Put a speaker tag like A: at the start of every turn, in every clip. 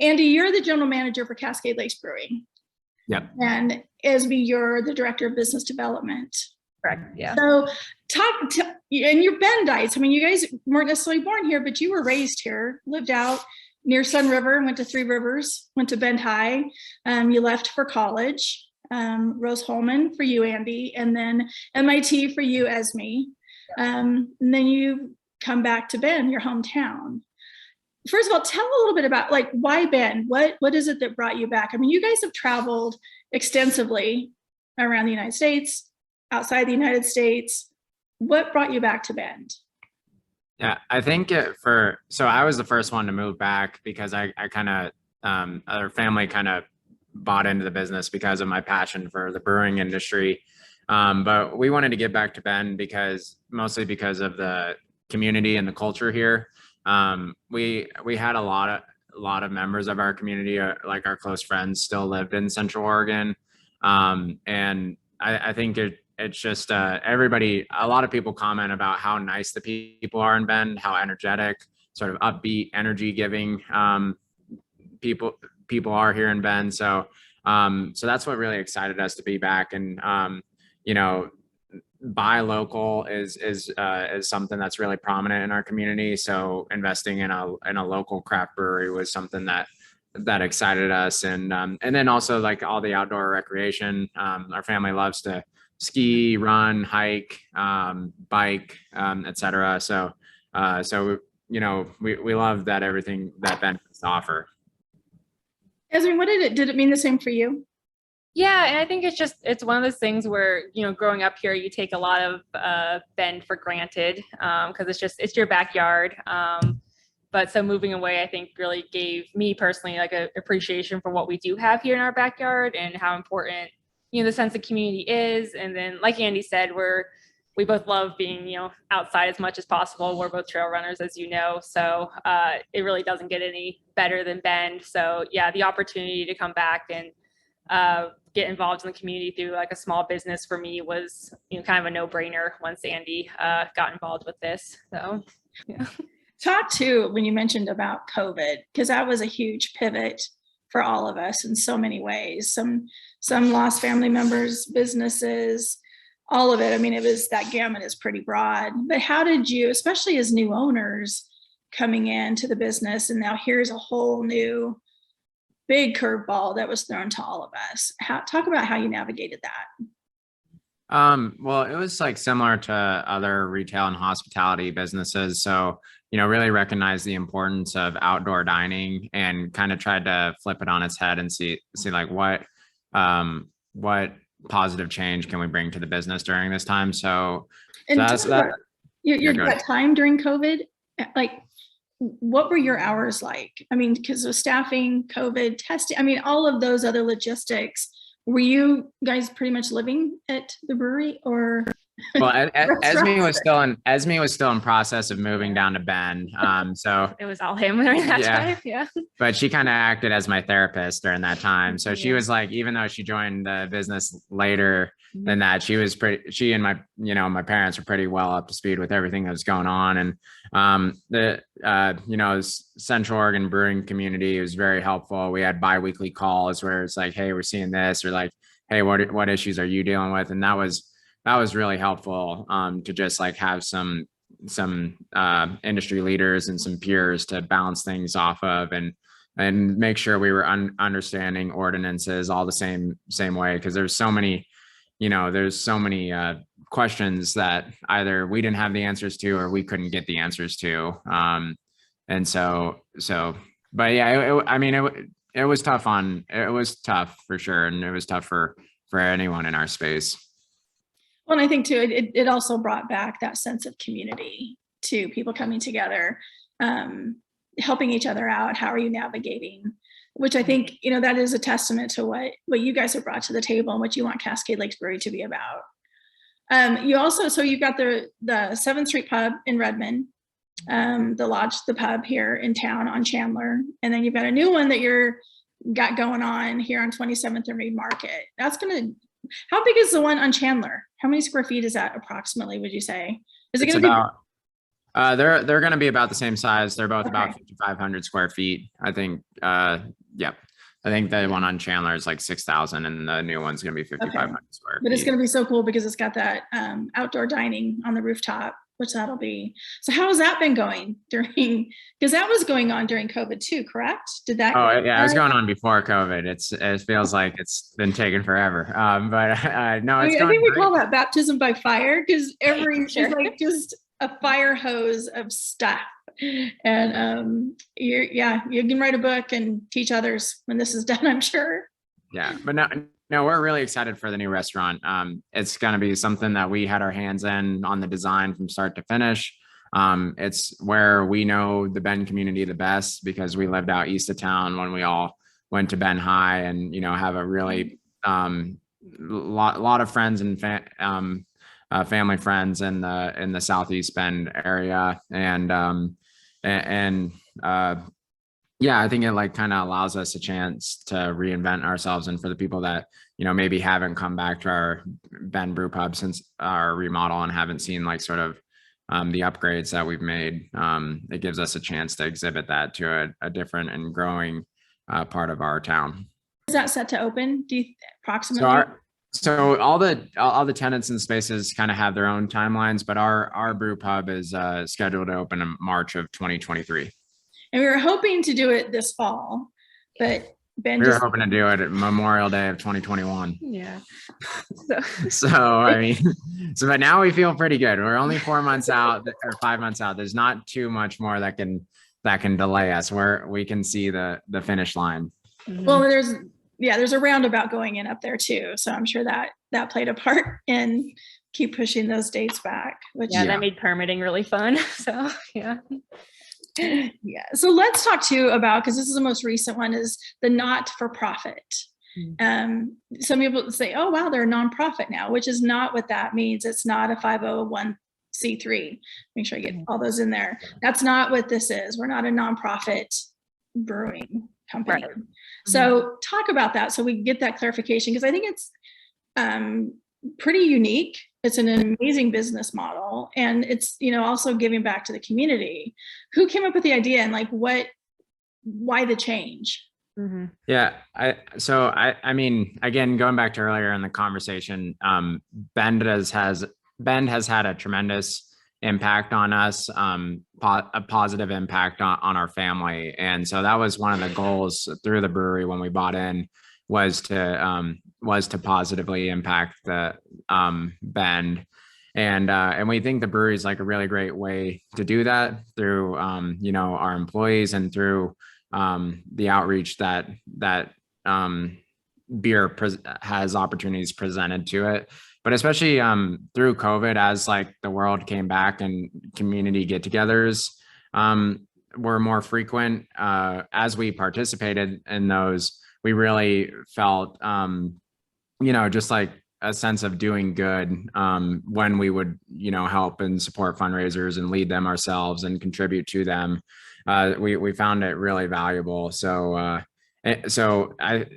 A: Andy, you're the general manager for Cascade Lakes Brewing.
B: Yep.
A: And Esme, you're the director of business development.
C: Correct. Yeah.
A: So and you're Bendites. I mean, you guys weren't necessarily born here, but you were raised here, lived out near Sun River, went to Three Rivers, went to Bend High. You left for college, Rose Holman for you, Andy, and then MIT for you, Esme. And then you come back to Bend, your hometown. First of all, tell a little bit about like why Bend? What is it that brought you back? I mean, you guys have traveled extensively around the United States, outside the United States. What brought you back to Bend?
B: Yeah, I think so I was the first one to move back because I kind of, our family kind of bought into the business because of my passion for the brewing industry. But we wanted to get back to Bend mostly because of the community and the culture here. We had a lot of members of our community, like our close friends, still lived in Central Oregon. And I think it's just everybody, a lot of people comment about how nice the people are in Bend, how energetic, sort of upbeat, energy giving people are here in Bend. So that's what really excited us to be back. And buy local is something that's really prominent in our community. So investing in a local craft brewery was something that excited us. And then also like all the outdoor recreation. Our family loves to ski, run, hike, bike, etc. So we love that everything that Bend has to offer.
A: Esme, did it mean the same for you?
C: Yeah, and I think it's one of those things where, growing up here, you take a lot of Bend for granted because it's your backyard. But so moving away, I think really gave me personally like a appreciation for what we do have here in our backyard and how important, the sense of community is. And then like Andy said, we both love being, outside as much as possible. We're both trail runners, as you know. So it really doesn't get any better than Bend. So yeah, the opportunity to come back and get involved in the community through like a small business for me was, kind of a no-brainer once Andy got involved with this. So yeah.
A: Talk too when you mentioned about COVID, because that was a huge pivot for all of us in so many ways. Some lost family members, businesses, all of it. I mean, that gamut is pretty broad. But how did you, especially as new owners coming into the business, and now here's a whole new big curveball that was thrown to all of us. Talk about how you navigated that.
B: Well, it was like similar to other retail and hospitality businesses. So, really recognize the importance of outdoor dining and kind of tried to flip it on its head and see like what positive change can we bring to the business during this time. So that's that.
A: That time during COVID, like, what were your hours like? I mean, because of staffing, COVID, testing, I mean, all of those other logistics. Were you guys pretty much living at the brewery or?
B: Well, Esme was still in process of moving down to Bend. So
C: it was all him during that time. Yeah.
B: But she kind of acted as my therapist during that time. So she was like, even though she joined the business later than that, she and my parents were pretty well up to speed with everything that was going on. And the Central Oregon brewing community was very helpful. We had bi-weekly calls where it's like, hey, we're seeing this, or like, hey, what issues are you dealing with? And that was really helpful to just like have some industry leaders and some peers to bounce things off of and make sure we were understanding ordinances all the same way, because there's so many questions that either we didn't have the answers to or we couldn't get the answers to. But yeah, it was tough for sure, and it was tough for anyone in our space.
A: Well, and I think too, it also brought back that sense of community to people coming together, helping each other out. How are you navigating? Which I think, that is a testament to what you guys have brought to the table and what you want Cascade Lakes Brewery to be about. You've got the 7th Street Pub in Redmond, the Lodge, the pub here in town on Chandler. And then you've got a new one that you're got going on here on 27th and Reed Market. How big is the one on Chandler? How many square feet is that approximately, would you say? Is it going to be
B: They're going to be about the same size. They're both about
A: Okay.
B: 5,500 square feet. I think, yep. I think the one on Chandler is like 6,000 and the new one's going to be 5,500 square
A: But it's
B: feet.
A: going to be so cool because it's got that outdoor dining on the rooftop, which that'll be. So how has that been going during, because that was going on during COVID too, correct? Did that?
B: Oh yeah, it was going on before COVID. It feels like it's been taken forever. But no, it's
A: I
B: going
A: think we
B: great.
A: call that baptism by fire because there's
C: Sure.
A: like just a fire hose of stuff. And you can write a book and teach others when this is done, I'm sure.
B: Yeah, but no, we're really excited for the new restaurant. It's going to be something that we had our hands in on the design from start to finish. It's where we know the Bend community the best because we lived out east of town when we all went to Bend High, and have a really lot of friends and family friends in the Southeast Bend area, and yeah, I think it like kind of allows us a chance to reinvent ourselves. And for the people that, maybe haven't come back to our Bend Brew Pub since our remodel and haven't seen like sort of the upgrades that we've made, it gives us a chance to exhibit that to a different and growing part of our town.
A: Is that set to open? Do you approximately?
B: So all the tenants and spaces kind of have their own timelines, but our brew pub is scheduled to open in March of 2023.
A: And we were hoping to do it this fall, but Ben
B: We were hoping to do it at Memorial Day of 2021.
C: Yeah.
B: So I mean, but now we feel pretty good. We're only 4 months out or 5 months out. There's not too much more that can delay us. We can see the finish line.
A: Well, there's a roundabout going in up there too, so I'm sure that played a part in keep pushing those dates back. Which
C: that made permitting really fun. So yeah.
A: Yeah. So let's talk too about, because this is the most recent one, is the not-for-profit. Some people say, oh, wow, they're a nonprofit now, which is not what that means. It's not a 501c3. Make sure I get all those in there. That's not what this is. We're not a nonprofit brewing company. Right. So talk about that so we get that clarification, because I think it's pretty unique. It's an amazing business model, and it's also giving back to the community. Who came up with the idea, and why the change?
B: Yeah, I mean, again, going back to earlier in the conversation, Bend has had a tremendous impact on us, a positive impact on our family, and so that was one of the goals through the brewery when we bought in, was to positively impact the Bend, and we think the brewery is like a really great way to do that through our employees and through the outreach that beer has opportunities presented to it, but especially through COVID, as like the world came back and community get-togethers were more frequent, as we participated in those, we really felt, just like a sense of doing good when we would, help and support fundraisers and lead them ourselves and contribute to them. We found it really valuable. So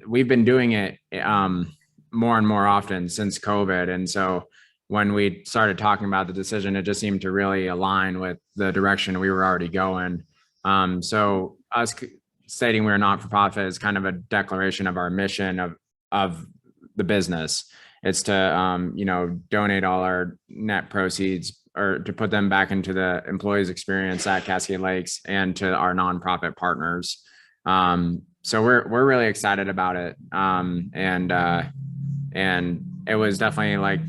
B: we've been doing it more and more often since COVID. And so when we started talking about the decision, it just seemed to really align with the direction we were already going. So us stating we're not for profit is kind of a declaration of our mission of the business. It's to donate all our net proceeds, or to put them back into the employees' experience at Cascade Lakes and to our nonprofit partners. So we're really excited about it, and it was definitely like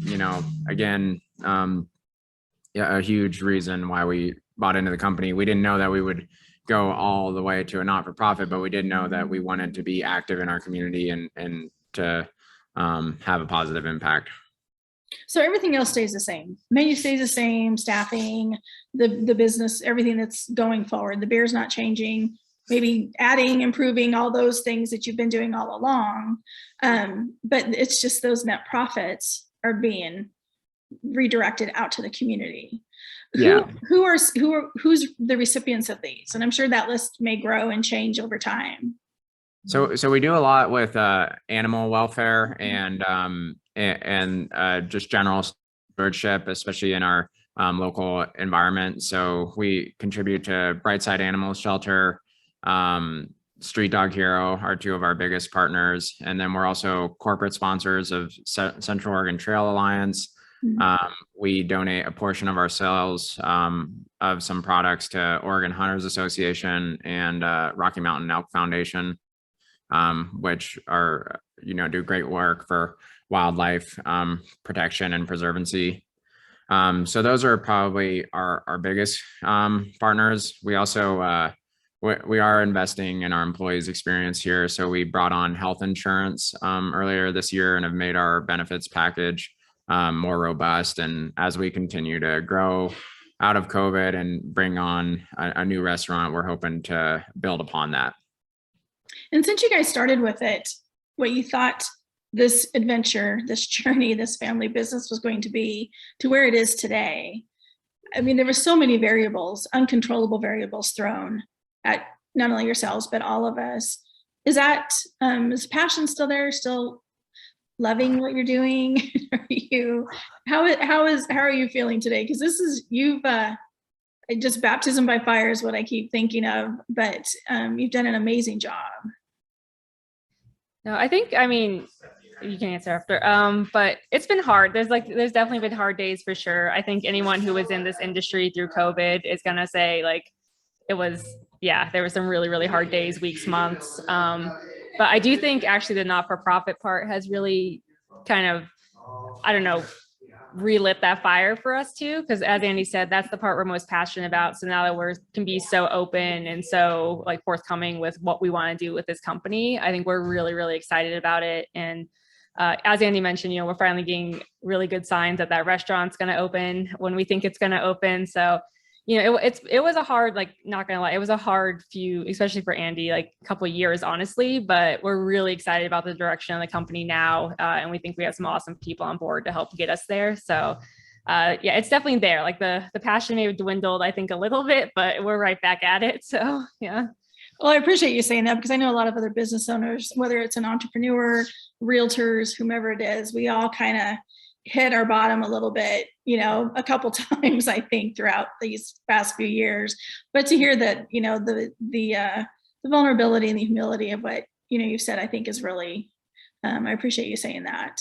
B: again a huge reason why we bought into the company. We didn't know that we would go all the way to a not-for-profit, but we did know that we wanted to be active in our community and to have a positive impact.
A: So everything else stays the same. Menu stays the same, staffing, the business, everything that's going forward. The beer's not changing, maybe adding, improving, all those things that you've been doing all along. But it's just those net profits are being redirected out to the community.
B: Yeah.
A: Who's the recipients of these? And I'm sure that list may grow and change over time.
B: So we do a lot with animal welfare and just general stewardship, especially in our local environment. So we contribute to Brightside Animal Shelter, Street Dog Hero are two of our biggest partners. And then we're also corporate sponsors of Central Oregon Trail Alliance. We donate a portion of our sales of some products to Oregon Hunters Association and Rocky Mountain Elk Foundation, which are, do great work for wildlife protection and preservancy. So those are probably our biggest partners. We also we are investing in our employees' experience here. So we brought on health insurance earlier this year and have made our benefits package more robust. And as we continue to grow out of COVID and bring on a new restaurant, we're hoping to build upon that.
A: And since you guys started with it, what you thought this adventure, this journey, this family business was going to be to where it is today. I mean, there were so many variables, uncontrollable variables thrown at not only yourselves, but all of us. Is passion still there? Still loving what you're doing? How are you feeling today? Because this is, just baptism by fire is what I keep thinking of, but you've done an amazing job.
C: No, I mean, you can answer after. But it's been hard. There's definitely been hard days for sure. I think anyone who was in this industry through COVID is gonna say there were some really, really hard days, weeks, months. But I do think actually the not-for-profit part has really kind of, relit that fire for us too. Because as Andy said, that's the part we're most passionate about. So now that can be so open and so forthcoming with what we want to do with this company, I think we're really, really excited about it. And as Andy mentioned, we're finally getting really good signs that restaurant's going to open when we think it's going to open. So, it was a hard, not gonna lie, it was a hard few, especially for Andy, a couple of years, honestly, but we're really excited about the direction of the company now. And we think we have some awesome people on board to help get us there. So it's definitely there. The passion may have dwindled, I think, a little bit, but we're right back at it. So, yeah.
A: Well, I appreciate you saying that, because I know a lot of other business owners, whether it's an entrepreneur, realtors, whomever it is, we all kind of hit our bottom a little bit, a couple times, I think, throughout these past few years. But to hear that, the vulnerability and the humility of what, you've said, I think is really, I appreciate you saying that.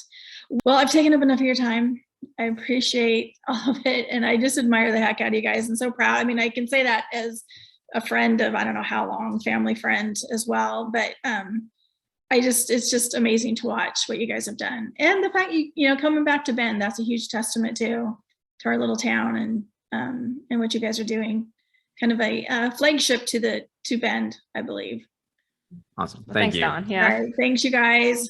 A: Well, I've taken up enough of your time. I appreciate all of it. And I just admire the heck out of you guys, and so proud. I mean, I can say that as a friend of, I don't know how long, family friend as well, but it's just amazing to watch what you guys have done. And the fact coming back to Bend, that's a huge testament to our little town and what you guys are doing. Kind of a flagship to Bend, I believe.
B: Awesome.
C: Thanks,
B: you.
C: Dawn. Yeah.
A: All right, thanks, you guys.